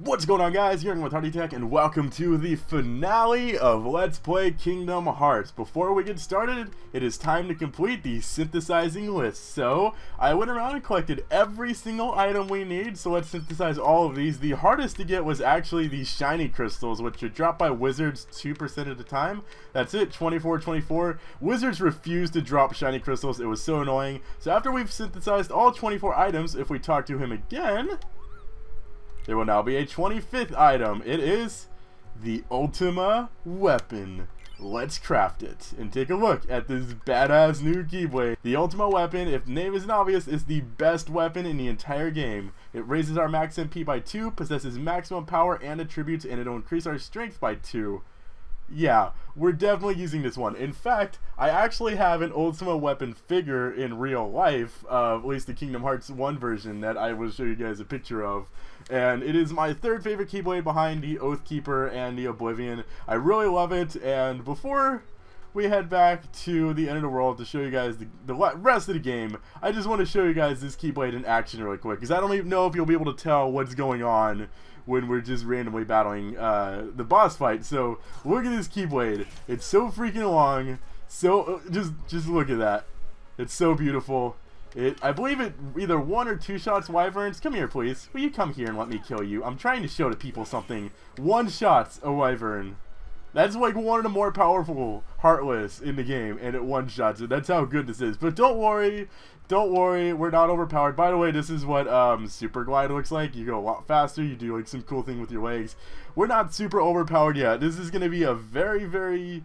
What's going on, guys? Here with Hardy Tech, and welcome to the finale of Let's Play Kingdom Hearts. Before we get started, it is time to complete the synthesizing list. So, I went around and collected every single item we need, so let's synthesize all of these. The hardest to get was actually the shiny crystals, which are dropped by wizards 2% at a time. That's it, 24. Wizards refuse to drop shiny crystals. It was so annoying. So after we've synthesized all 24 items, if we talk to him again, there will now be a 25th item. It is the Ultima Weapon. Let's craft it and take a look at this badass new Keyblade. The Ultima Weapon, if the name isn't obvious, is the best weapon in the entire game. It raises our max MP by 2, possesses maximum power and attributes, and it'll increase our strength by 2. Yeah, we're definitely using this one. In fact, I actually have an Ultima Weapon figure in real life, at least the Kingdom Hearts 1 version that I will show you guys a picture of. And it is my third favorite Keyblade behind the Oathkeeper and the Oblivion. I really love it, and before we head back to the end of the world to show you guys the rest of the game, I just want to show you guys this Keyblade in action really quick, because I don't even know if you'll be able to tell what's going on when we're just randomly battling the boss fight. So look at this Keyblade. It's so freaking long. So just look at that. It's so beautiful. I believe it either 1 or 2 shots wyverns. Come here, please. Will you come here and let me kill you? I'm trying to show to people something. 1 shot's a wyvern. That's like one of the more powerful Heartless in the game, and it 1 shots it. That's how good this is. But don't worry, we're not overpowered. By the way, this is what Super Glide looks like. You go a lot faster, you do like some cool thing with your legs. We're not super overpowered yet. This is gonna be a very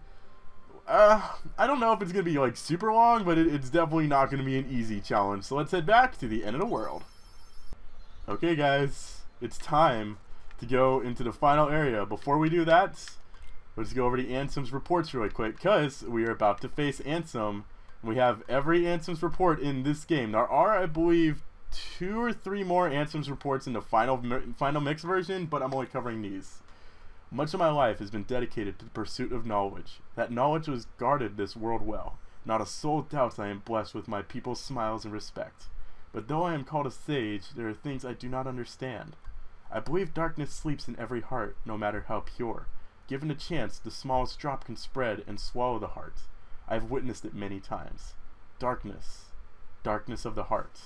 I don't know if it's gonna be like super long, but it's definitely not gonna be an easy challenge. So let's head back to the end of the world. Okay, guys, it's time to go into the final area. Before we do that, let's go over to Ansem's reports really quick, because we are about to face Ansem. We have every Ansem's report in this game. There are, I believe, 2 or 3 more Ansem's reports in the final mix version, but I'm only covering these. Much of my life has been dedicated to the pursuit of knowledge. That knowledge has guarded this world well. Not a soul doubts I am blessed with my people's smiles and respect. But though I am called a sage, there are things I do not understand. I believe darkness sleeps in every heart, no matter how pure. Given a chance, the smallest drop can spread and swallow the heart. I have witnessed it many times. Darkness. Darkness of the heart.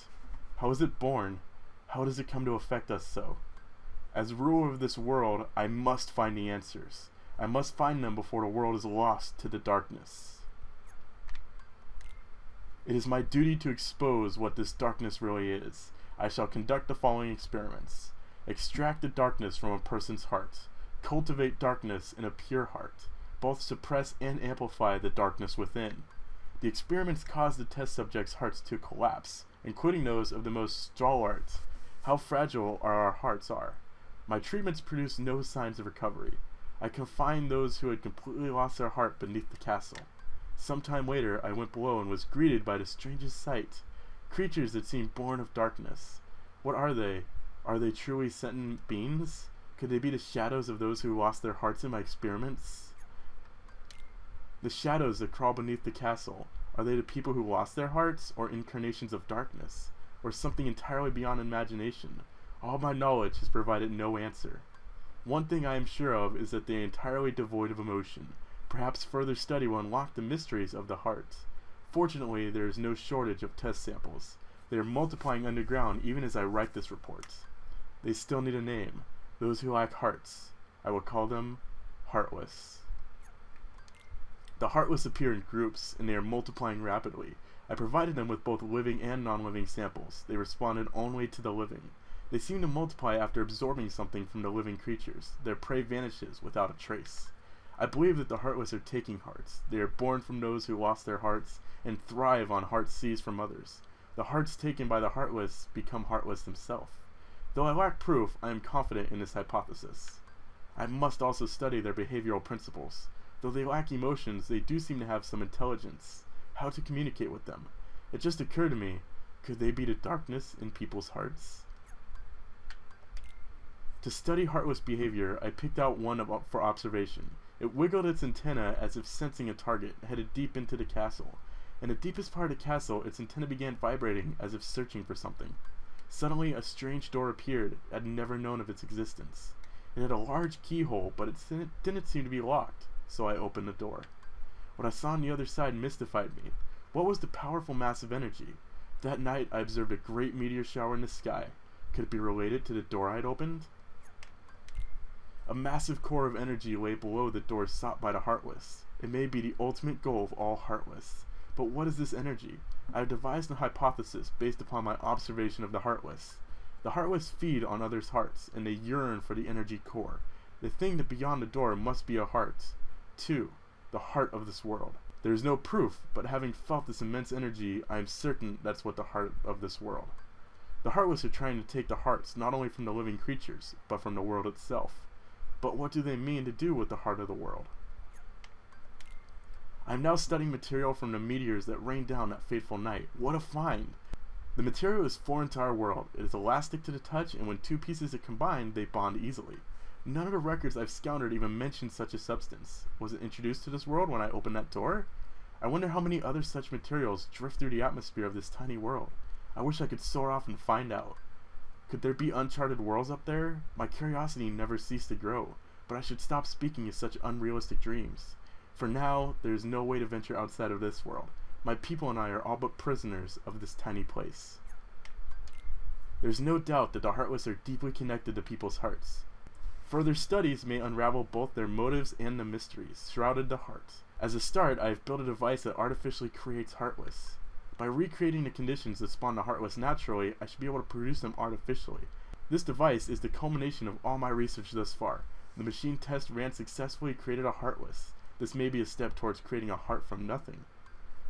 How is it born? How does it come to affect us so? As ruler of this world, I must find the answers. I must find them before the world is lost to the darkness. It is my duty to expose what this darkness really is. I shall conduct the following experiments. Extract the darkness from a person's heart. Cultivate darkness in a pure heart. Both suppress and amplify the darkness within. The experiments cause the test subjects' hearts to collapse, including those of the most stalwart. How fragile our hearts are. My treatments produced no signs of recovery. I confined those who had completely lost their heart beneath the castle. Some time later, I went below and was greeted by the strangest sight. Creatures that seemed born of darkness. What are they? Are they truly sentient beings? Could they be the shadows of those who lost their hearts in my experiments? The shadows that crawl beneath the castle, are they the people who lost their hearts, or incarnations of darkness, or something entirely beyond imagination? All my knowledge has provided no answer. One thing I am sure of is that they are entirely devoid of emotion. Perhaps further study will unlock the mysteries of the heart. Fortunately, there is no shortage of test samples. They are multiplying underground even as I write this report. They still need a name. Those who lack hearts. I will call them Heartless. The Heartless appear in groups, and they are multiplying rapidly. I provided them with both living and non-living samples. They responded only to the living. They seem to multiply after absorbing something from the living creatures. Their prey vanishes without a trace. I believe that the Heartless are taking hearts. They are born from those who lost their hearts, and thrive on hearts seized from others. The hearts taken by the Heartless become heartless themselves. Though I lack proof, I am confident in this hypothesis. I must also study their behavioral principles. Though they lack emotions, they do seem to have some intelligence. How to communicate with them? It just occurred to me, could they be the darkness in people's hearts? To study Heartless behavior, I picked out one for observation. It wiggled its antenna as if sensing a target, headed deep into the castle. In the deepest part of the castle, its antenna began vibrating as if searching for something. Suddenly, a strange door appeared. I had never known of its existence. It had a large keyhole, but it didn't seem to be locked, so I opened the door. What I saw on the other side mystified me. What was the powerful mass of energy? That night, I observed a great meteor shower in the sky. Could it be related to the door I had opened? A massive core of energy lay below the door sought by the Heartless. It may be the ultimate goal of all Heartless. But what is this energy? I have devised a hypothesis based upon my observation of the Heartless. The Heartless feed on others' hearts, and they yearn for the energy core. They think that beyond the door must be a heart. 2. The heart of this world. There is no proof, but having felt this immense energy, I am certain that's what the heart of this world. The Heartless are trying to take the hearts not only from the living creatures, but from the world itself. But what do they mean to do with the heart of the world? I am now studying material from the meteors that rained down that fateful night. What a find! The material is foreign to our world. It is elastic to the touch, and when two pieces are combined, they bond easily. None of the records I've scoured even mention such a substance. Was it introduced to this world when I opened that door? I wonder how many other such materials drift through the atmosphere of this tiny world. I wish I could soar off and find out. Could there be uncharted worlds up there? My curiosity never ceased to grow, but I should stop speaking of such unrealistic dreams. For now, there is no way to venture outside of this world. My people and I are all but prisoners of this tiny place. There is no doubt that the Heartless are deeply connected to people's hearts. Further studies may unravel both their motives and the mysteries shrouded the heart. As a start, I have built a device that artificially creates Heartless. By recreating the conditions that spawn the Heartless naturally, I should be able to produce them artificially. This device is the culmination of all my research thus far. The machine test ran successfully created a Heartless. This may be a step towards creating a heart from nothing.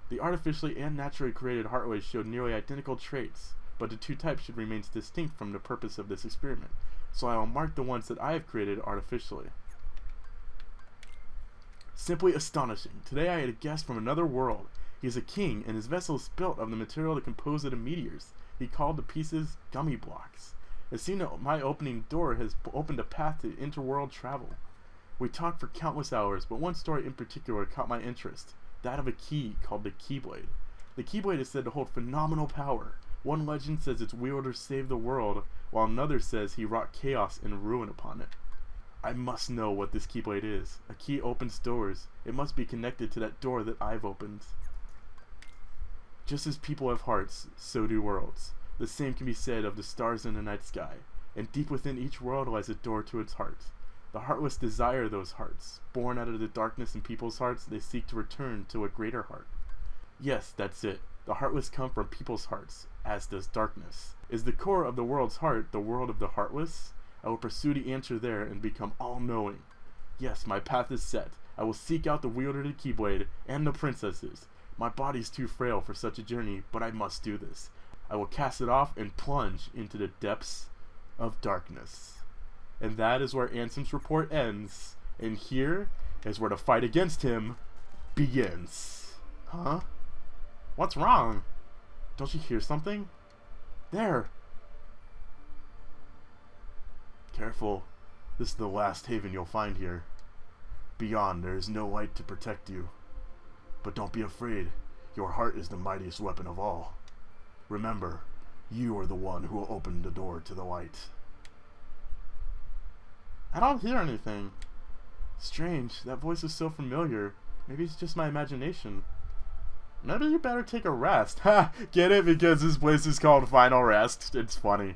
The artificially and naturally created Heartless showed nearly identical traits, but the two types should remain distinct from the purpose of this experiment, so I will mark the ones that I have created artificially. Simply astonishing. Today I had a guest from another world. He is a king, and his vessel is built of the material that composes the meteors. He called the pieces gummy blocks. It seemed that my opening door has opened a path to interworld travel. We talked for countless hours, but one story in particular caught my interest, that of a key called the Keyblade. The Keyblade is said to hold phenomenal power. One legend says its wielder saved the world, while another says he wrought chaos and ruin upon it. I must know what this Keyblade is. A key opens doors. It must be connected to that door that I've opened. Just as people have hearts, so do worlds. The same can be said of the stars in the night sky, and deep within each world lies a door to its heart. The Heartless desire those hearts. Born out of the darkness in people's hearts, they seek to return to a greater heart. Yes, that's it. The Heartless come from people's hearts, as does darkness. Is the core of the world's heart the world of the Heartless? I will pursue the answer there and become all-knowing. Yes, my path is set. I will seek out the wielder of the Keyblade and the princesses. My body's too frail for such a journey, but I must do this. I will cast it off and plunge into the depths of darkness. And that is where Ansem's report ends, and here is where the fight against him begins. Huh? What's wrong? Don't you hear something? There! Careful. This is the last haven you'll find here. Beyond, there is no light to protect you. But don't be afraid. Your heart is the mightiest weapon of all. Remember, you are the one who will open the door to the light. I don't hear anything. Strange, that voice is so familiar. Maybe it's just my imagination. Maybe you better take a rest. Ha! Get it? Because this place is called Final Rest. It's funny.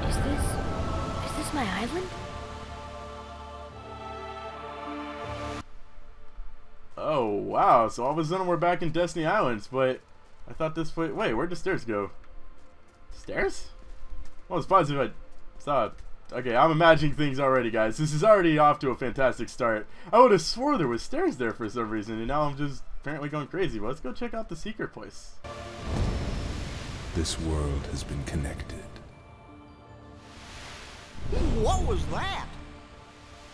Is this my island? Oh, wow. So all of a sudden we're back in Destiny Islands, but I thought this way. Wait, where'd the stairs go? Stairs? Well, it's positive I saw it. Okay, I'm imagining things already, guys. This is already off to a fantastic start. I would have swore there was stairs there for some reason, and now I'm just apparently going crazy. But let's go check out the secret place. This world has been connected. What was that?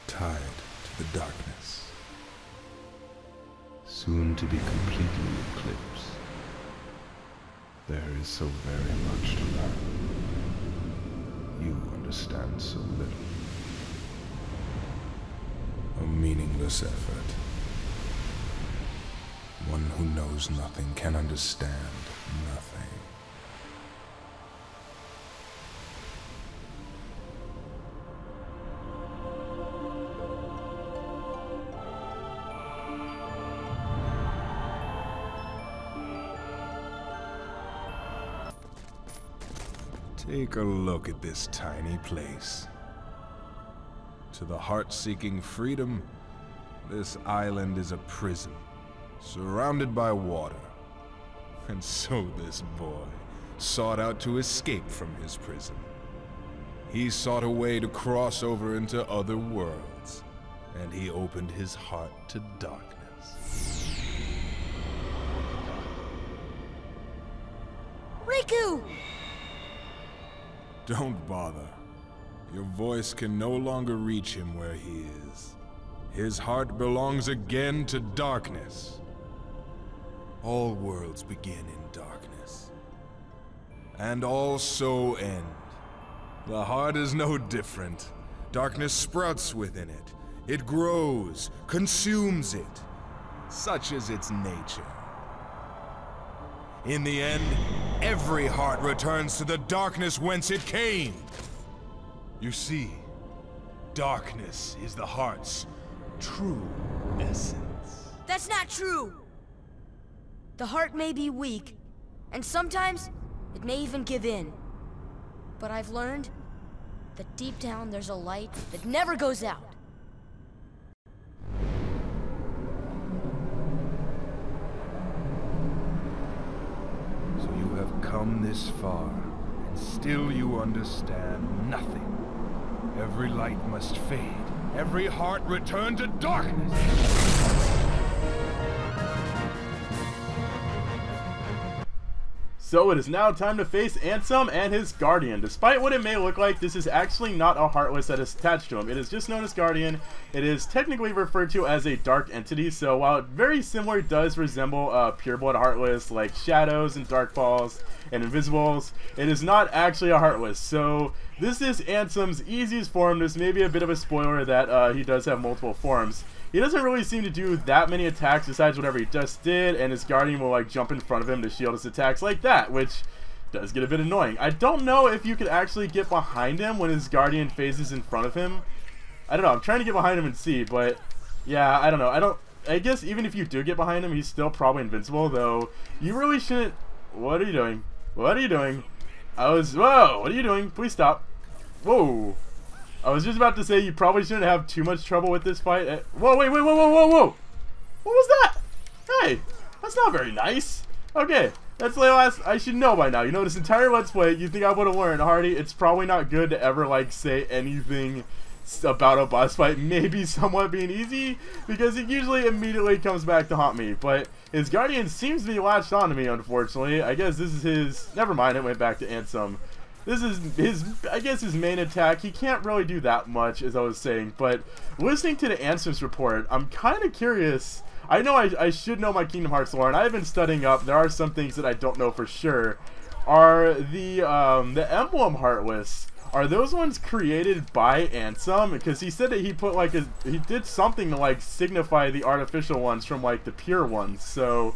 Tied to the darkness. soon to be completely eclipsed. There is so very much to learn. You understand so little. A meaningless effort. One who knows nothing can understand nothing. Take a look at this tiny place. To the heart-seeking freedom, this island is a prison, surrounded by water. And so this boy sought out to escape from his prison. He sought a way to cross over into other worlds, and he opened his heart to darkness. Riku! Don't bother. Your voice can no longer reach him where he is. His heart belongs again to darkness. All worlds begin in darkness. And all so end. The heart is no different. Darkness sprouts within it. It grows, consumes it. Such is its nature. In the end, every heart returns to the darkness whence it came. You see, darkness is the heart's true essence. That's not true! The heart may be weak, and sometimes it may even give in. But I've learned that deep down there's a light that never goes out. So you have come this far, and still you understand nothing. Every light must fade. Every heart return to darkness. So it is now time to face Ansem and his Guardian. Despite what it may look like, this is actually not a Heartless that is attached to him. It is just known as Guardian. It is technically referred to as a dark entity, so while it very similar does resemble Pureblood Heartless, like Shadows and Dark Balls and Invisibles, it is not actually a Heartless. So this is Ansem's easiest form. This may be a bit of a spoiler that he does have multiple forms. He doesn't really seem to do that many attacks besides whatever he just did, and his Guardian will like jump in front of him to shield his attacks like that, which does get a bit annoying. I don't know if you could actually get behind him when his Guardian phases in front of him. I don't know, I'm trying to get behind him and see, but yeah, I don't know. I guess even if you do get behind him, he's still probably invincible, though you really shouldn't. What are you doing? What are you doing? Whoa, what are you doing? Please stop. Whoa. I was just about to say you probably shouldn't have too much trouble with this fight. Whoa, wait, whoa, whoa, whoa, whoa, whoa! What was that? Hey, that's not very nice. Okay, that's the last I should know by now. You know, this entire Let's Play, you think I would have learned, Hardy, it's probably not good to ever, like, say anything about a boss fight maybe somewhat being easy, because it usually immediately comes back to haunt me. But his Guardian seems to be latched onto me, unfortunately. I guess this is his... Never mind, it went back to Ansem. This is I guess his main attack. He can't really do that much, as I was saying, but listening to the Ansem's report, I'm kind of curious. I know I should know my Kingdom Hearts lore, and I've been studying up. There are some things that I don't know for sure. Are the Emblem Heartless, are those ones created by Ansem? Because he said that he put like he did something to like signify the artificial ones from like the pure ones. So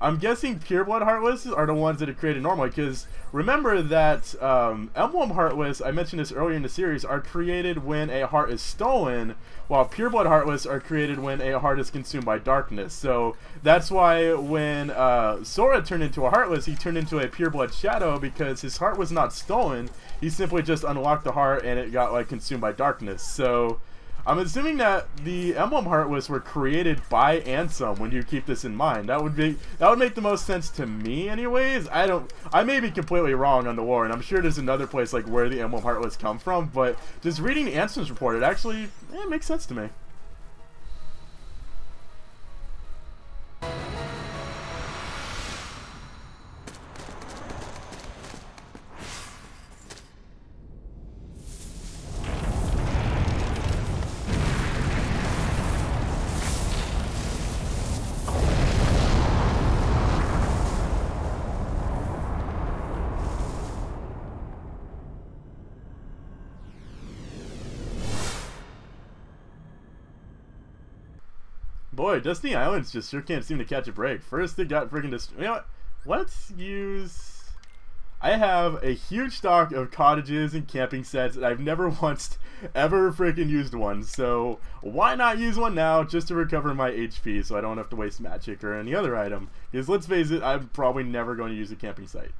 I'm guessing Pureblood Heartless are the ones that are created normally, because remember that Emblem Heartless, I mentioned this earlier in the series, are created when a heart is stolen, while Pureblood Heartless are created when a heart is consumed by darkness. So that's why when Sora turned into a Heartless, he turned into a Pureblood Shadow, because his heart was not stolen. He simply just unlocked the heart and it got like consumed by darkness. So I'm assuming that the Emblem Heartless were created by Ansem when you keep this in mind. That would make the most sense to me anyways. I may be completely wrong on the lore, and I'm sure there's another place like where the Emblem Heartless come from, but just reading Ansem's report, it actually makes sense to me. Boy, Destiny Islands just sure can't seem to catch a break. First it got freaking you know what? Let's use... I have a huge stock of cottages and camping sets, and I've never once ever freaking used one. So why not use one now just to recover my HP so I don't have to waste magic or any other item? Because let's face it, I'm probably never going to use a camping site.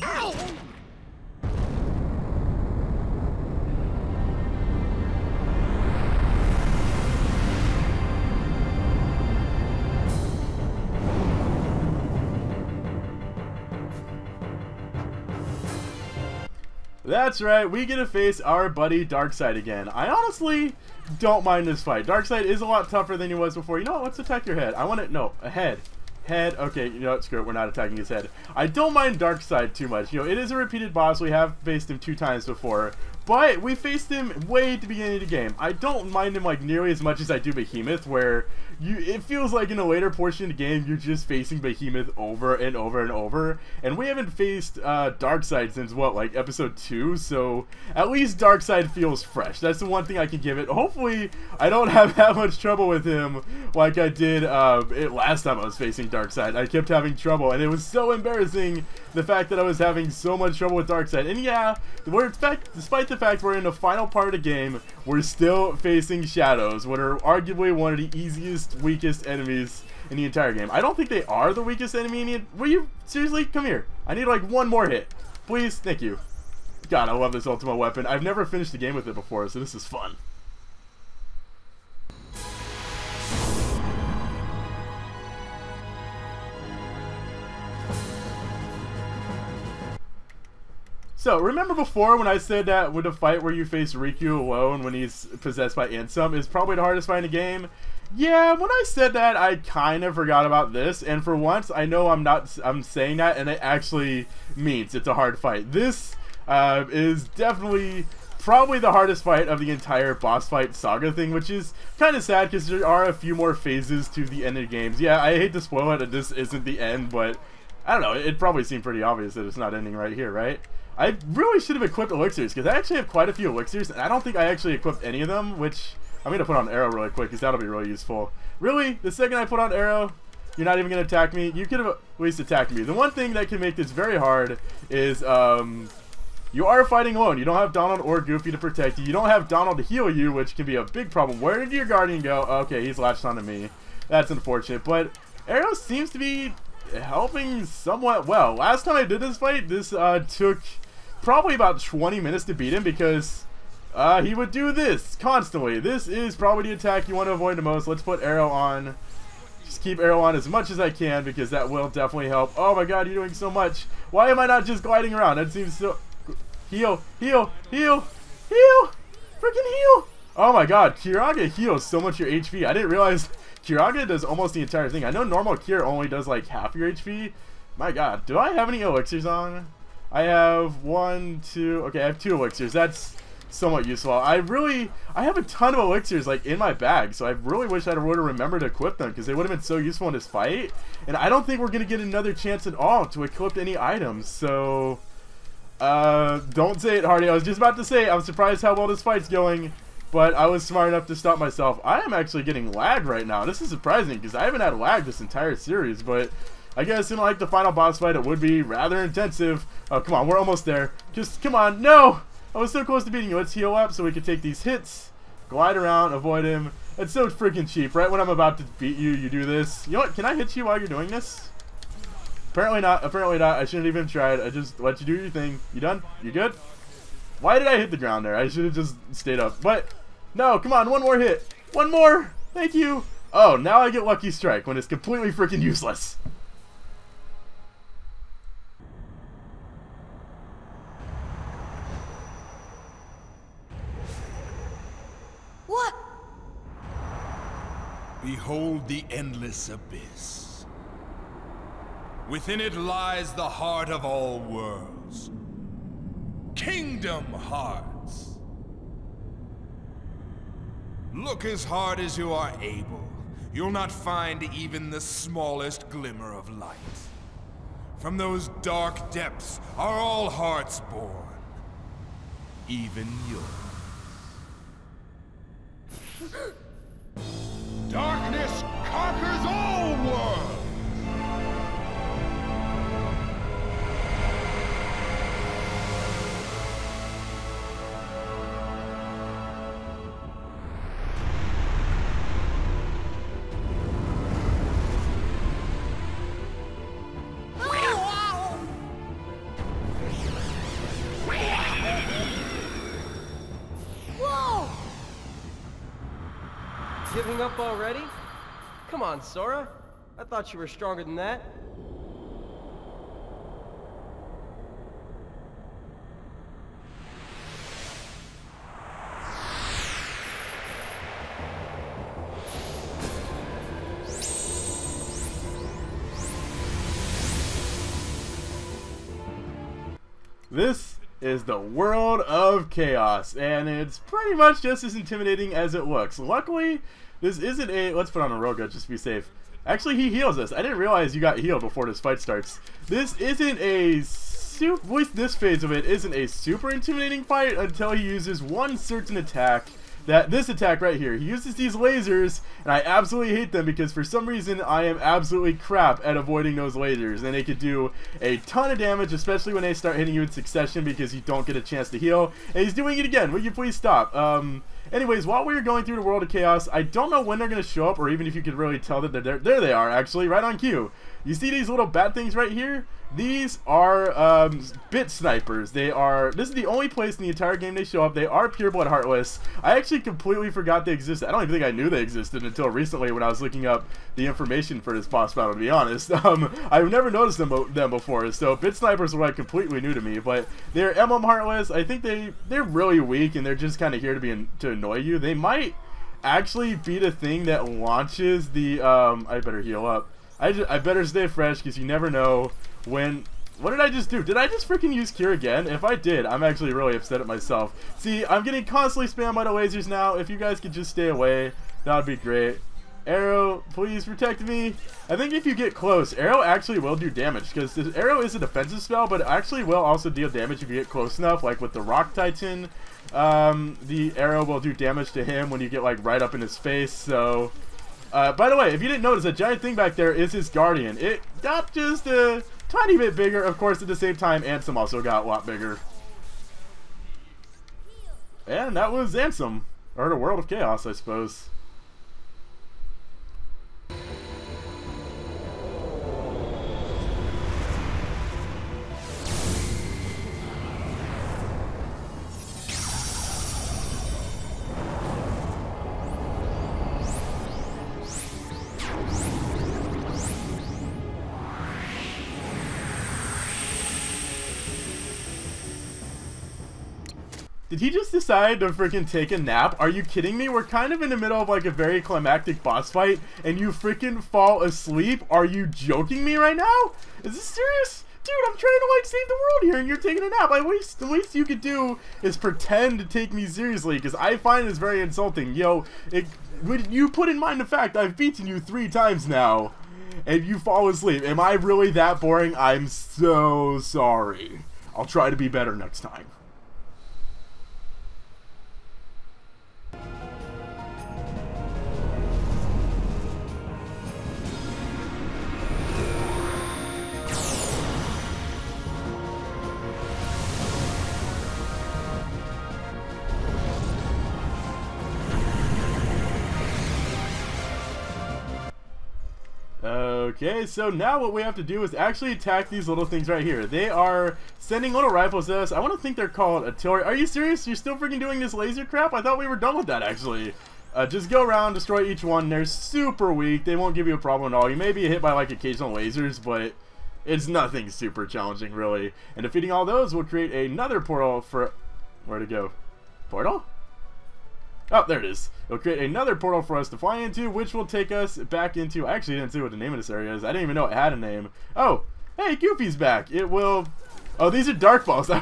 Ow! That's right, we get to face our buddy Darkseid again. I honestly don't mind this fight. Darkseid is a lot tougher than he was before. You know what, let's attack your head. I want it, no, a head. Head, okay, you know what, screw it, we're not attacking his head. I don't mind Darkseid too much. You know, it is a repeated boss, we have faced him 2 times before. But we faced him way at the beginning of the game. I don't mind him like nearly as much as I do Behemoth, where it feels like in a later portion of the game you're just facing Behemoth over and over and over. And we haven't faced Darkseid since what, like episode 2, so at least Darkseid feels fresh. That's the one thing I can give it. Hopefully I don't have that much trouble with him like I did last time I was facing Darkseid. I kept having trouble, and it was so embarrassing the fact that I was having so much trouble with Darkseid. And yeah, despite the fact we're in the final part of the game, we're still facing Shadows, what are arguably one of the easiest, weakest enemies in the entire game. I don't think they are the weakest enemy in the... Will you? Seriously? Come here. I need like one more hit. Please? Thank you. God, I love this ultimate weapon. I've never finished the game with it before, so this is fun. So, remember before when I said that with a fight where you face Riku alone when he's possessed by Ansem is probably the hardest fight in the game? Yeah, when I said that, I kind of forgot about this, and for once, I know I'm saying that, and it actually means it's a hard fight. This is definitely probably the hardest fight of the entire boss fight saga thing, which is kind of sad because there are a few more phases to the end of the games. Yeah, I hate to spoil it, that this isn't the end, but I don't know, it probably seemed pretty obvious that it's not ending right here, right? I really should have equipped elixirs, because I actually have quite a few elixirs, and I don't think I actually equipped any of them, which I'm going to put on arrow really quick, because that'll be really useful. Really? The second I put on arrow, you're not even going to attack me? You could have at least attacked me. The one thing that can make this very hard is, you are fighting alone. You don't have Donald or Goofy to protect you. You don't have Donald to heal you, which can be a big problem. Where did your guardian go? Okay, he's latched onto me. That's unfortunate, but arrow seems to be helping somewhat well. Last time I did this fight, this took probably about 20 minutes to beat him because he would do this constantly. This is probably the attack you want to avoid the most. Let's put arrow on. Just keep arrow on as much as I can because that will definitely help. Oh my god, you're doing so much. Why am I not just gliding around? That seems so... Heal, heal, heal, heal! Freaking heal! Oh my god, Kiraga heals so much your HP. I didn't realize Kiraga does almost the entire thing. I know normal cure only does like half your HP. My god, do I have any elixirs on? I have 1, 2, okay, I have 2 elixirs. That's somewhat useful. I have a ton of elixirs like in my bag, so I really wish I would have remembered to equip them because they would have been so useful in this fight. And I don't think we're going to get another chance at all to equip any items, so... don't say it, Hardy. I was just about to say, I'm surprised how well this fight's going, but I was smart enough to stop myself. I am actually getting lag right now. This is surprising because I haven't had lag this entire series, but... I guess in like the final boss fight, it would be rather intensive. Oh, come on, we're almost there. Just, come on, no! I was so close to beating you. Let's heal up so we can take these hits. Glide around, avoid him. It's so freaking cheap. Right when I'm about to beat you, you do this. You know what, can I hit you while you're doing this? Apparently not, apparently not. I shouldn't even have tried. I just let you do your thing. You done? You good? Why did I hit the ground there? I should have just stayed up. But, no, come on, one more hit. One more! Thank you! Oh, now I get Lucky Strike when it's completely freaking useless. What? Behold the endless abyss. Within it lies the heart of all worlds. Kingdom Hearts. Look as hard as you are able. You'll not find even the smallest glimmer of light. From those dark depths are all hearts born. Even yours. Darkness conquers all worlds! Giving up already? Come on, Sora. I thought you were stronger than that. This is the world of chaos, and it's pretty much just as intimidating as it looks. Luckily, this isn't a... Let's put on a Roga just to be safe. Actually, he heals us. I didn't realize you got healed before this fight starts. This isn't a... at least this phase of it isn't a super intimidating fight until he uses one certain attack. This attack right here. He uses these lasers, and I absolutely hate them because for some reason I am absolutely crap at avoiding those lasers, and they could do a ton of damage, especially when they start hitting you in succession because you don't get a chance to heal. And he's doing it again. Will you please stop? Anyways, while we were going through the world of chaos, I don't know when they're going to show up, or even if you could really tell that they're there. There they are, actually, right on cue. You see these little bad things right here? These are bit snipers. They are... This is the only place in the entire game they show up. They are pureblood heartless. I actually completely forgot they existed. I don't even think I knew they existed until recently when I was looking up the information for this boss battle, to be honest. I've never noticed them before, so bit snipers were like completely new to me. But they're emblem heartless. I think they're really weak, and they're just kind of here to annoy you. They might actually be the thing that launches the... I better heal up. I better stay fresh because you never know when... What did I just do? Did I just freaking use Cure again? If I did, I'm actually really upset at myself. See, I'm getting constantly spammed by the lasers now. If you guys could just stay away, that would be great. Arrow, please protect me. I think if you get close, Arrow actually will do damage because this Arrow is a defensive spell, but it actually will also deal damage if you get close enough, like with the Rock Titan. The Arrow will do damage to him when you get like right up in his face, so... by the way, if you didn't notice, that giant thing back there is his guardian. It got just a tiny bit bigger. Of course, at the same time, Ansem also got a lot bigger. And that was Ansem, or the World of Chaos, I suppose. Did he just decide to freaking take a nap? Are you kidding me? We're kind of in the middle of like a very climactic boss fight and you freaking fall asleep? Are you joking me right now? Is this serious? Dude, I'm trying to like save the world here and you're taking a nap. The least you could do is pretend to take me seriously because I find this very insulting. Yo, would you put in mind the fact I've beaten you 3 times now and you fall asleep? Am I really that boring? I'm so sorry. I'll try to be better next time. Okay, so now what we have to do is actually attack these little things right here. They are sending little rifles at us. I want to think they're called artillery. Are you serious? You're still freaking doing this laser crap? I thought we were done with that, actually. Just go around, destroy each one. They're super weak. They won't give you a problem at all. You may be hit by, like, occasional lasers, but it's nothing super challenging, really. And defeating all those will create another portal for... Where'd it go? Portal? Oh, there it is. It'll create another portal for us to fly into, which will take us back into... I actually didn't see what the name of this area is. I didn't even know it had a name. Oh, hey, Goofy's back. It will... Oh, these are dark balls. I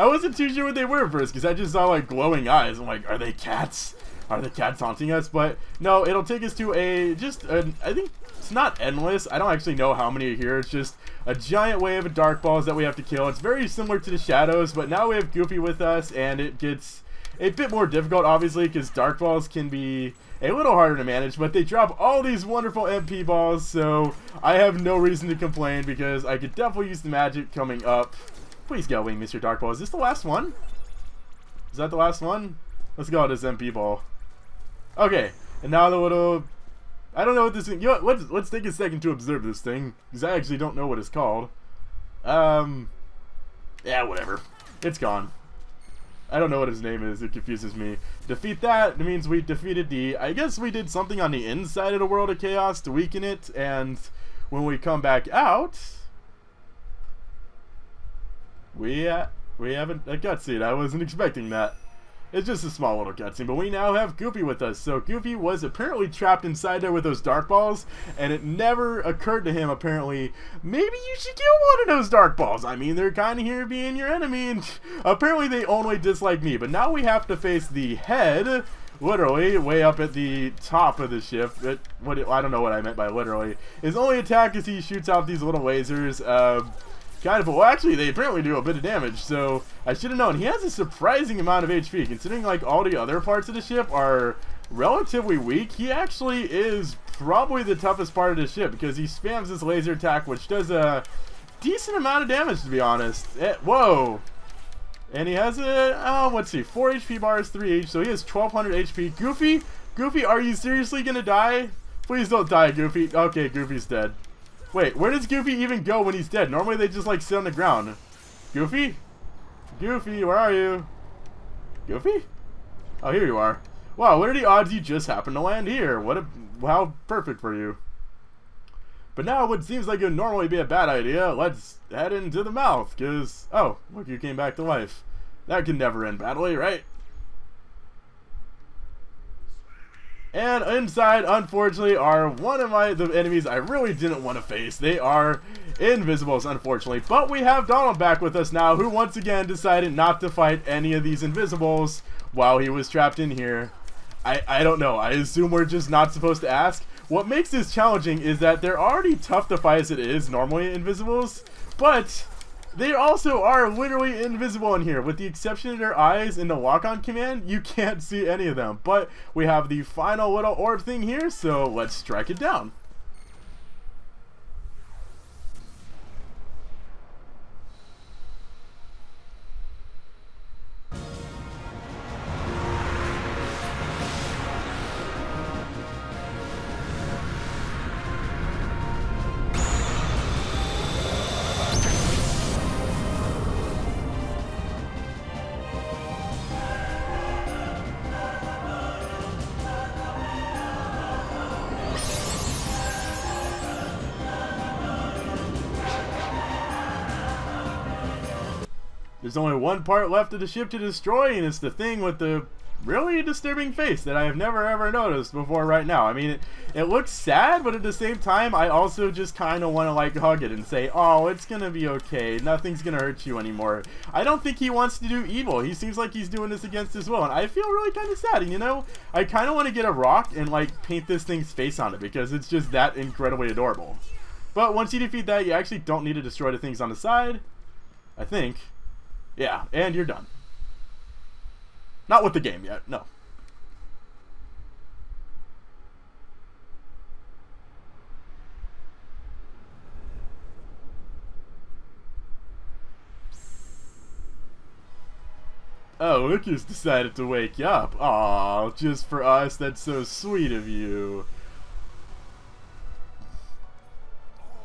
wasn't too sure what they were at first, because I just saw, like, glowing eyes. I'm like, are they cats? Are the cats haunting us? But, no, it'll take us to a... I think it's not endless. I don't actually know how many are here. It's just a giant wave of dark balls that we have to kill. It's very similar to the Shadows, but now we have Goofy with us, and it gets... a bit more difficult, obviously, because Dark Balls can be a little harder to manage, but they drop all these wonderful MP balls, so I have no reason to complain because I could definitely use the magic coming up. Please get away, Mr. Dark Ball. Is this the last one? Is that the last one? Let's go with this MP ball. Okay, and now the little... I don't know what this thing... You know what? Let's take a second to observe this thing, because I actually don't know what it's called. Yeah, whatever. It's gone. I don't know what his name is. It confuses me. Defeat that. It means we defeated the... I guess we did something on the inside of the World of Chaos to weaken it. And when we come back out... We have a cutscene. I wasn't expecting that. It's just a small little cutscene. But we now have Goofy with us. So Goofy was apparently trapped inside there with those dark balls. And it never occurred to him, apparently, maybe you should kill one of those dark balls. I mean, they're kind of here being your enemy. And apparently they only dislike me. But now we have to face the head, literally, way up at the top of the ship. I don't know what I meant by literally. His only attack is he shoots out these little lasers. Kind of, well, actually, they apparently do a bit of damage, so I should have known. He has a surprising amount of HP, considering, like, all the other parts of the ship are relatively weak. He actually is probably the toughest part of the ship, because he spams this laser attack, which does a decent amount of damage, to be honest. Whoa! And he has a, let's see, 4 HP bars, 3 each, so he has 1200 HP. Goofy, are you seriously gonna die? Please don't die, Goofy. Okay, Goofy's dead. Wait, where does Goofy even go when he's dead? Normally they just like sit on the ground. Goofy? Goofy, where are you? Goofy? Oh, here you are. Wow, what are the odds you just happened to land here? How perfect for you. But now what seems like it would normally be a bad idea, let's head into the mouth, cause, oh, look, you came back to life. That can never end badly, right? And inside, unfortunately, are one of the enemies I really didn't want to face. They are Invisibles, unfortunately. But we have Donald back with us now, who once again decided not to fight any of these Invisibles while he was trapped in here. I don't know. I assume we're just not supposed to ask. What makes this challenging is that they're already tough to fight as it is, normally, Invisibles. But they also are literally invisible in here. With the exception of their eyes and the lock-on command, you can't see any of them. But we have the final little orb thing here, so let's strike it down. There's only one part left of the ship to destroy, and it's the thing with the really disturbing face that I have never ever noticed before right now. I mean, it looks sad, but at the same time, I also just kind of want to like hug it and say, oh, it's gonna be okay. Nothing's gonna hurt you anymore. I don't think he wants to do evil. He seems like he's doing this against his will, and I feel really kind of sad. And you know, I kind of want to get a rock and like paint this thing's face on it because it's just that incredibly adorable. But once you defeat that, you actually don't need to destroy the things on the side, I think. Yeah, and you're done. Not with the game yet, no. Oh, Lucas decided to wake up. Aw, just for us, that's so sweet of you.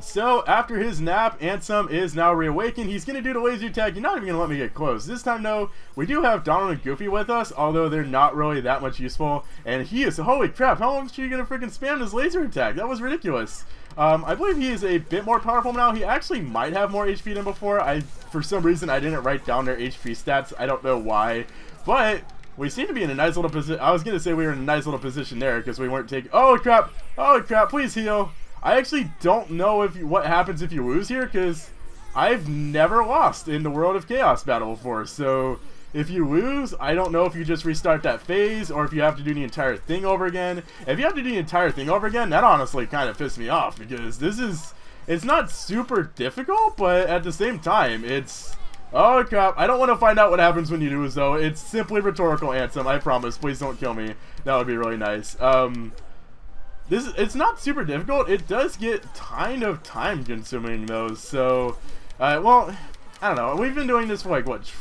So, after his nap, Ansem is now reawakened. He's going to do the laser attack. You're not even going to let me get close. This time, though, we do have Donald and Goofy with us, although they're not really that much useful. And he is, holy crap, how much are you going to freaking spam this laser attack? That was ridiculous. I believe he is a bit more powerful now. He actually might have more HP than before. For some reason, I didn't write down their HP stats. I don't know why. But we seem to be in a nice little position. I was going to say we were in a nice little position there because we weren't taking... Oh, crap. Oh, crap. Please heal. I actually don't know what happens if you lose here, because I've never lost in the World of Chaos battle before. So if you lose, I don't know if you just restart that phase or if you have to do the entire thing over again. If you have to do the entire thing over again, that honestly kind of pissed me off, because it's not super difficult, but at the same time, it's Oh, crap. I don't want to find out what happens when you lose, though. It's simply rhetorical, Ansem. I promise. Please don't kill me. That would be really nice. It's not super difficult. It does get kind of time-consuming, though. So, well, I don't know. We've been doing this for, like, what,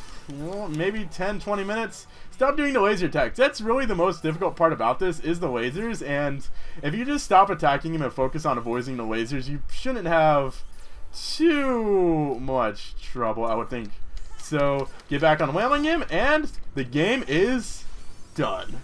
maybe 10, 20 minutes? Stop doing the laser attacks. That's really the most difficult part about this, is the lasers. And if you just stop attacking him and focus on avoiding the lasers, you shouldn't have too much trouble, I would think. So, get back on whaling him, and the game is done.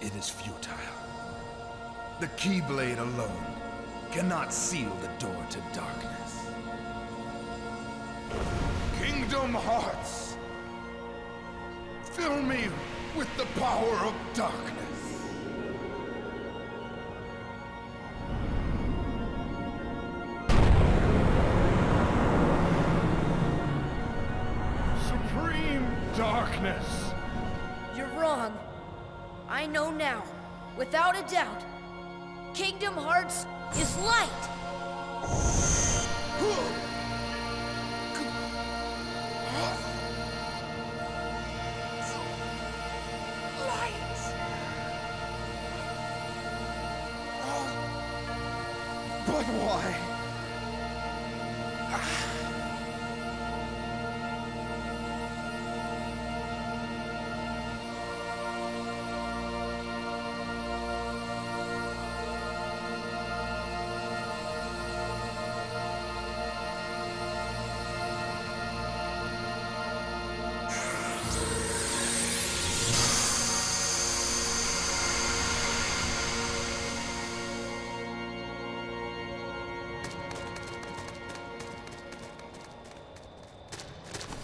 It is futile. The Keyblade alone cannot seal the door to darkness. Kingdom Hearts! Fill me with the power of darkness. Supreme darkness! You're wrong. I know now, without a doubt, Kingdom Hearts is light. But why?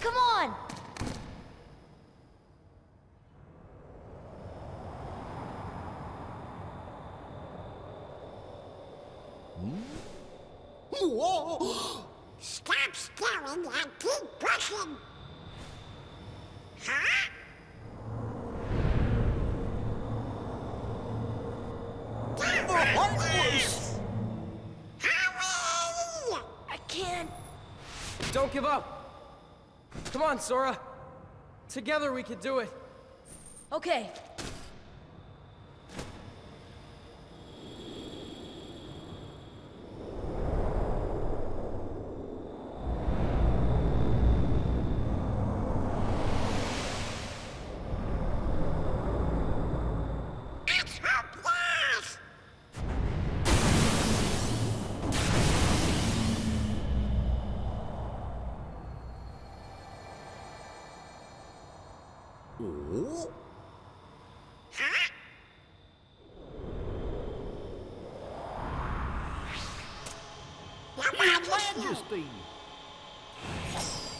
Come on! Stop staring and keep pushing! Huh? Hurry! I can't. Don't give up. Come on, Sora. Together we can do it. Okay. It's hopeless! Huh? Majesty!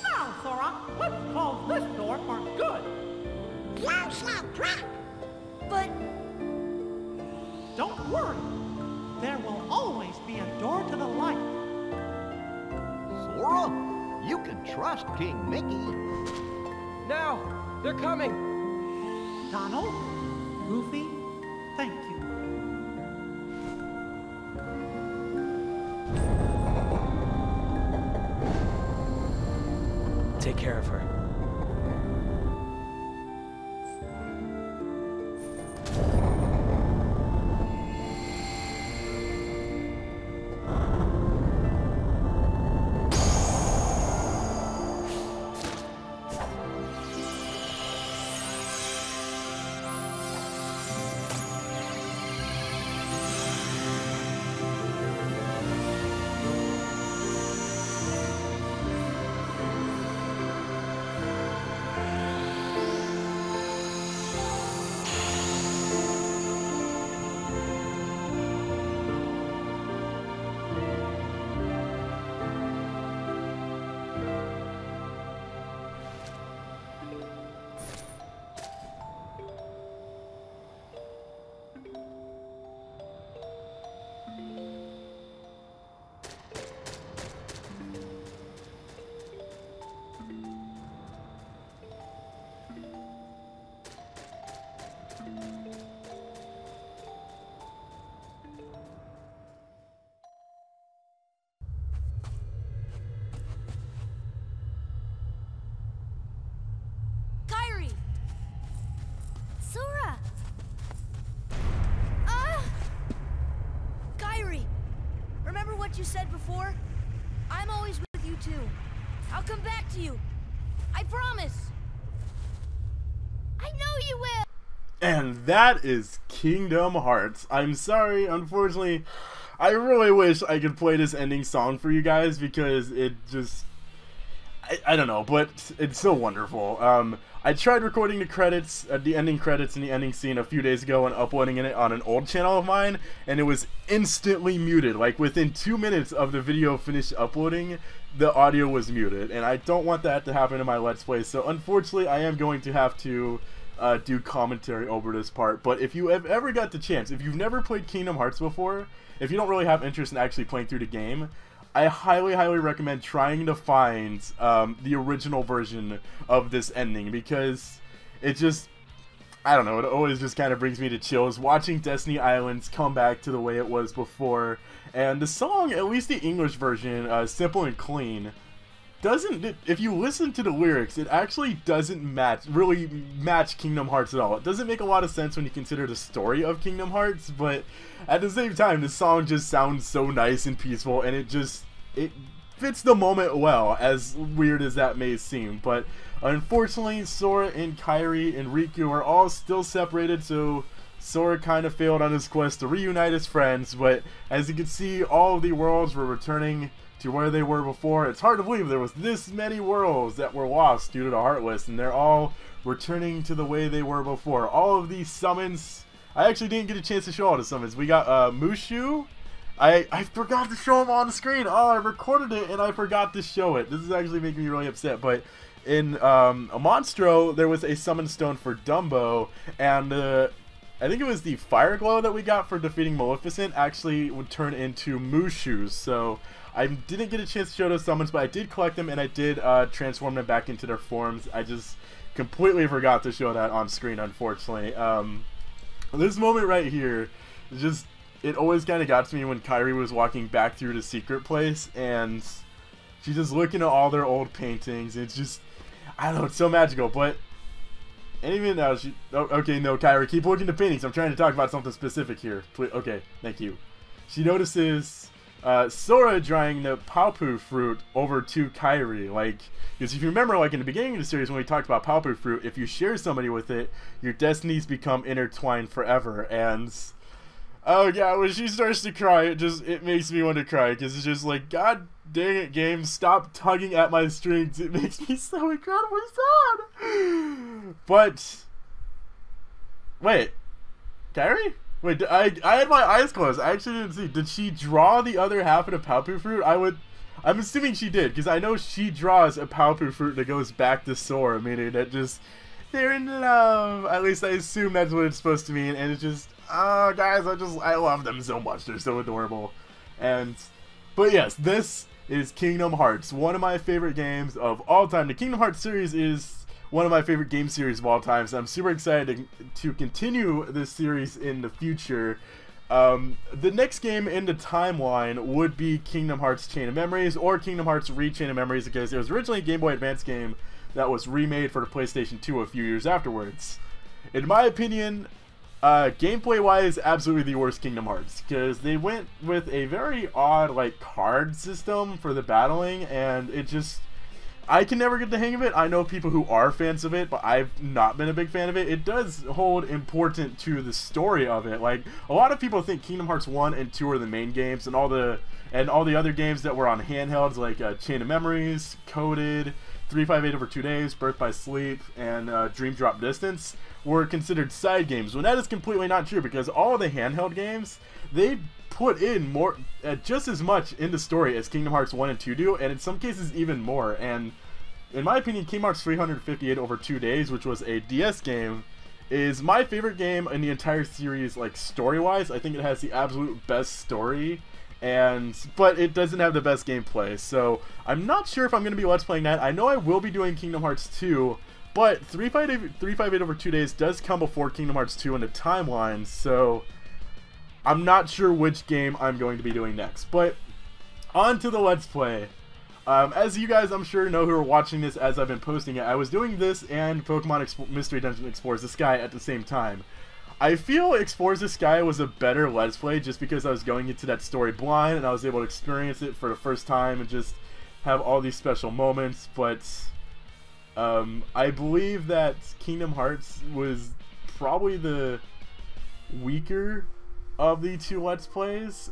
Now, Sora, let's close this door for good. Close that trap! But Don't worry. There will always be a door to the light. Sora, you can trust King Mickey. Now, they're coming. Donald, Goofy, thank you. Take care of her. Kairi! Sora! Kairi! Remember what you said before? I'm always with you too. I'll come back to you. I promise. I know you will! And that is Kingdom Hearts. I'm sorry, unfortunately, I really wish I could play this ending song for you guys because it just... I don't know, but it's so wonderful. I tried recording the credits, the ending credits and the ending scene a few days ago and uploading it on an old channel of mine, and it was instantly muted. Like, within 2 minutes of the video finished uploading, the audio was muted, and I don't want that to happen in my Let's Play, so unfortunately I am going to have to do commentary over this part. But if you have ever got the chance, if you've never played Kingdom Hearts before, if you don't really have interest in actually playing through the game, I highly, highly recommend trying to find the original version of this ending, because it just, I don't know, it always just kind of brings me to chills watching Destiny Islands come back to the way it was before. And the song, at least the English version, Simple and Clean, doesn't, if you listen to the lyrics, it actually doesn't really match Kingdom Hearts at all. It doesn't make a lot of sense when you consider the story of Kingdom Hearts, but at the same time, the song just sounds so nice and peaceful, and it fits the moment well, as weird as that may seem. But unfortunately, Sora and Kairi and Riku are all still separated, so Sora kind of failed on his quest to reunite his friends. But as you can see, all of the worlds were returning to where they were before. It's hard to believe there was this many worlds that were lost due to the Heartless, and they're all returning to the way they were before. All of these summons, I actually didn't get a chance to show all the summons. We got Mushu. I forgot to show him on the screen. Oh, I recorded it and I forgot to show it. This is actually making me really upset. But in a Monstro, there was a summon stone for Dumbo, and I think it was the Fire Glow that we got for defeating Maleficent actually would turn into Mushus. So I didn't get a chance to show those summons, but I did collect them and I did transform them back into their forms. I just completely forgot to show that on screen, unfortunately. This moment right here is just, it always kind of got to me when Kairi was walking back through the secret place and she's just looking at all their old paintings. It's just, I don't know, it's so magical. But, and even now, okay, no, Kairi, keep looking at the paintings. I'm trying to talk about something specific here. Okay, thank you. She notices Sora drying the Paopu fruit over to Kairi. Like, because if you remember, like in the beginning of the series when we talked about Paopu fruit, if you share somebody with it, your destinies become intertwined forever. And oh yeah, when she starts to cry, it makes me want to cry, because it's just like, god dang it, game, stop tugging at my strings. It makes me so incredibly sad. But wait, Kairi? Wait, I had my eyes closed. I actually didn't see. Did she draw the other half of the Paopu fruit? I'm assuming she did, because I know she draws a Paopu fruit that goes back to Sora, meaning that just, they're in love. At least I assume that's what it's supposed to mean, and it's just, oh, guys, I love them so much. They're so adorable. But yes, this is Kingdom Hearts, one of my favorite games of all time. The Kingdom Hearts series is one of my favorite game series of all time, so I'm super excited to continue this series in the future. The next game in the timeline would be Kingdom Hearts Chain of Memories, or Kingdom Hearts Re-Chain of Memories, because it was originally a Game Boy Advance game that was remade for the PlayStation 2 a few years afterwards. In my opinion, gameplay-wise, absolutely the worst Kingdom Hearts, because they went with a very odd, like, card system for the battling, and it just, I can never get the hang of it. I know people who are fans of it, but I've not been a big fan of it. It does hold important to the story of it. Like, a lot of people think Kingdom Hearts 1 and 2 are the main games, and all the other games that were on handhelds, like Chain of Memories, Coded, 358 Over 2 Days, Birth by Sleep, and Dream Drop Distance, were considered side games, when that is completely not true, because all of the handheld games, they put in more, just as much in the story as Kingdom Hearts 1 and 2 do, and in some cases even more. And in my opinion, Kingdom Hearts 358 Over 2 Days, which was a DS game, is my favorite game in the entire series, like, story-wise. I think it has the absolute best story, but it doesn't have the best gameplay, so I'm not sure if I'm going to be Let's Playing that. I know I will be doing Kingdom Hearts 2, But 358 over 2 days does come before Kingdom Hearts 2 in the timeline, so I'm not sure which game I'm going to be doing next. But on to the Let's Play. As you guys, I'm sure, know who are watching this as I've been posting it, I was doing this and Pokemon Mystery Dungeon Explores the Sky at the same time. I feel Explores the Sky was a better Let's Play just because I was going into that story blind and I was able to experience it for the first time and just have all these special moments, but I believe that Kingdom Hearts was probably the weaker of the two Let's Plays,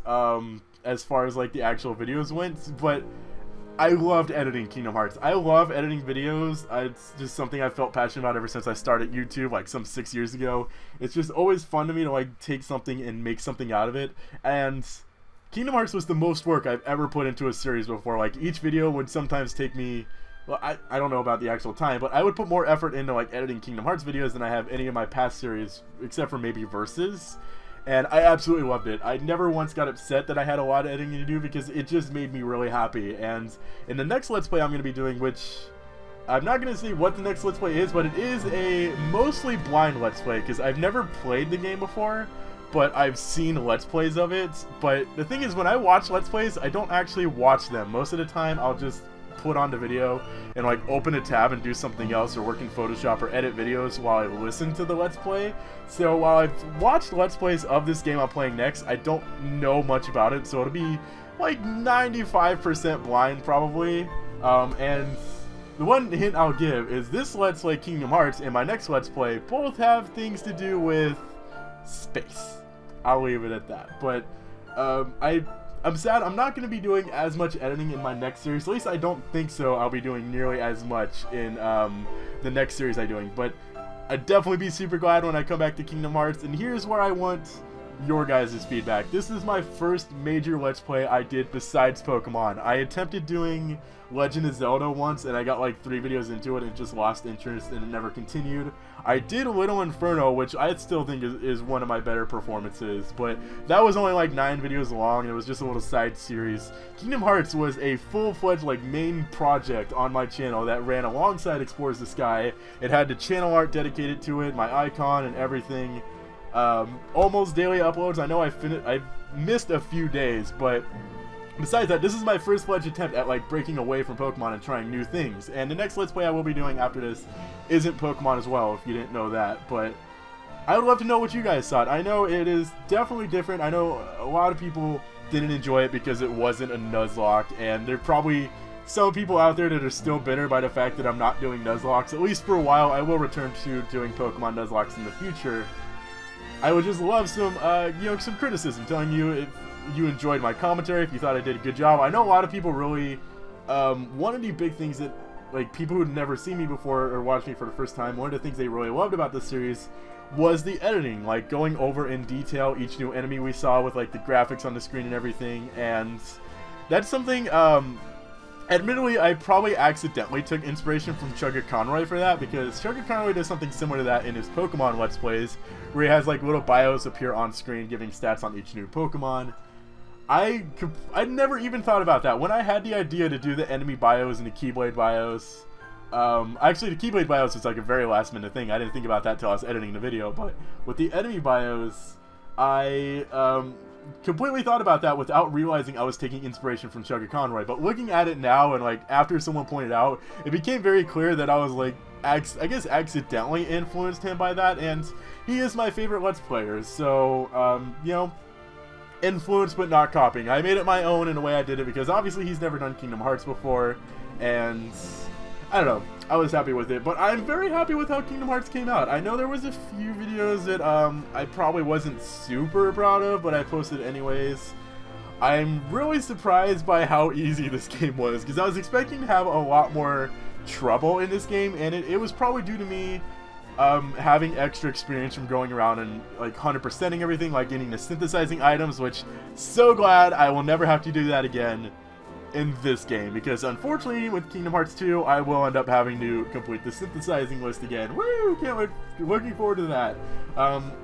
as far as like the actual videos went, but I loved editing Kingdom Hearts. I love editing videos. It's just something I felt passionate about ever since I started YouTube, like some 6 years ago. It's just always fun to me to like take something and make something out of it. And Kingdom Hearts was the most work I've ever put into a series before. Like each video would sometimes take me, well, I don't know about the actual time, but I would put more effort into like editing Kingdom Hearts videos than I have any of my past series, except for maybe Versus. And I absolutely loved it. I never once got upset that I had a lot of editing to do because it just made me really happy. And in the next Let's Play I'm going to be doing, which I'm not going to say what the next Let's Play is, but it is a mostly blind Let's Play because I've never played the game before, but I've seen Let's Plays of it. But the thing is, when I watch Let's Plays, I don't actually watch them. Most of the time I'll just put on the video and like open a tab and do something else or work in Photoshop or edit videos while I listen to the Let's Play. So while I've watched Let's Plays of this game I'm playing next, I don't know much about it, so it'll be like 95% blind probably. And the one hint I'll give is this Let's Play Kingdom Hearts and my next Let's Play both have things to do with space. I'll leave it at that. But I'm sad I'm not going to be doing as much editing in my next series. At least I don't think so. I'll be doing nearly as much in the next series I'm doing. But I'd definitely be super glad when I come back to Kingdom Hearts. And here's where I want your guys' feedback. This is my first major Let's Play I did besides Pokemon. I attempted doing Legend of Zelda once and I got like 3 videos into it and just lost interest and it never continued. I did Little Inferno, which I still think is one of my better performances, but that was only like 9 videos long and it was just a little side series. Kingdom Hearts was a full-fledged like main project on my channel that ran alongside Explores the Sky. It had the channel art dedicated to it, my icon and everything. Almost daily uploads. I know I've missed a few days, but besides that, this is my first fledged attempt at like breaking away from Pokemon and trying new things. And the next Let's Play I will be doing after this isn't Pokemon as well, if you didn't know that. But I would love to know what you guys thought. I know it is definitely different. I know a lot of people didn't enjoy it because it wasn't a Nuzlocke, and there are probably some people out there that are still bitter by the fact that I'm not doing Nuzlocks. At least for a while. I will return to doing Pokemon Nuzlocks in the future. I would just love some, some criticism, telling you if you enjoyed my commentary, if you thought I did a good job. I know a lot of people really, one of the big things that, like, people who'd never seen me before or watched me for the first time, one of the things they really loved about this series was the editing, like, going over in detail each new enemy we saw with, like, the graphics on the screen and everything, and that's something, admittedly, I probably accidentally took inspiration from Chugga Conroy for that, because Chugga Conroy does something similar to that in his Pokemon Let's Plays, where he has like little bios appear on screen giving stats on each new Pokemon. I never even thought about that. When I had the idea to do the enemy bios and the Keyblade bios, actually the Keyblade bios was like a very last minute thing. I didn't think about that until I was editing the video, but with the enemy bios, I completely thought about that without realizing I was taking inspiration from Chugga Conroy. But looking at it now and like after someone pointed out, it became very clear that I was like, I guess accidentally influenced him by that, and he is my favorite Let's Player, so, influenced but not copying. I made it my own in the way I did it, because obviously he's never done Kingdom Hearts before, and I don't know, I was happy with it, but I'm very happy with how Kingdom Hearts came out. I know there was a few videos that, I probably wasn't super proud of, but I posted anyways. I'm really surprised by how easy this game was, because I was expecting to have a lot more trouble in this game, and it was probably due to me having extra experience from going around and like 100%ing everything, like getting the synthesizing items, which so glad I will never have to do that again in this game, because unfortunately with Kingdom Hearts 2 I will end up having to complete the synthesizing list again. Woo! Can't wait, looking forward to that.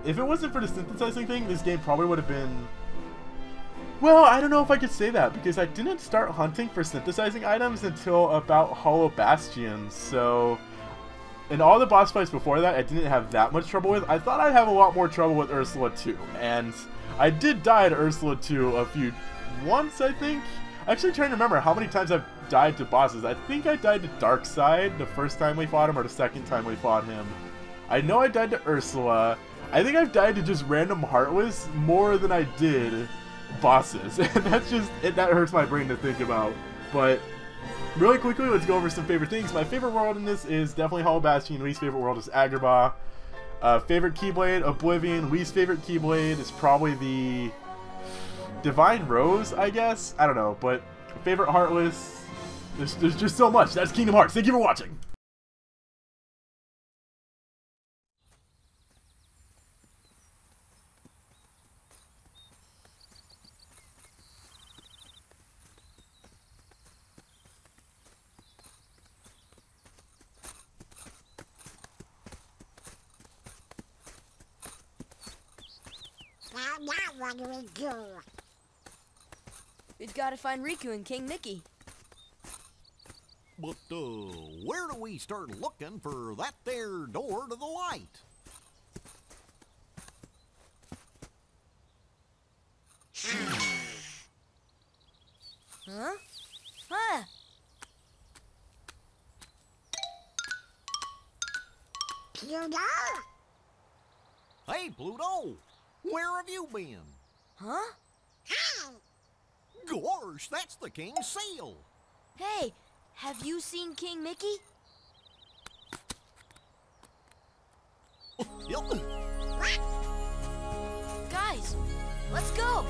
If it wasn't for the synthesizing thing, this game probably would have been, well, I don't know if I could say that, because I didn't start hunting for synthesizing items until about Hollow Bastion, so in all the boss fights before that, I didn't have that much trouble with. I thought I'd have a lot more trouble with Ursula 2, and I did die to Ursula 2 once, I think. I'm actually trying to remember how many times I've died to bosses. I think I died to Darkseid the first time we fought him, or the second time we fought him. I know I died to Ursula. I think I've died to just random Heartless more than I did bosses, and that hurts my brain to think about. But really quickly, let's go over some favorite things. My favorite world in this is definitely Hollow Bastion. Least favorite world is Agrabah. Favorite Keyblade, Oblivion. Least favorite Keyblade is probably the Divine Rose, I guess. I don't know, but favorite Heartless. There's just so much. That's Kingdom Hearts. Thank you for watching. Now what do we do? We've got to find Riku and King Mickey. But, where do we start looking for that there door to the light? Huh? Huh? Pluto? Hey, Pluto! Where have you been? Huh? Hey! Gosh, that's the king's seal! Hey, have you seen King Mickey? Yep. Guys, let's go.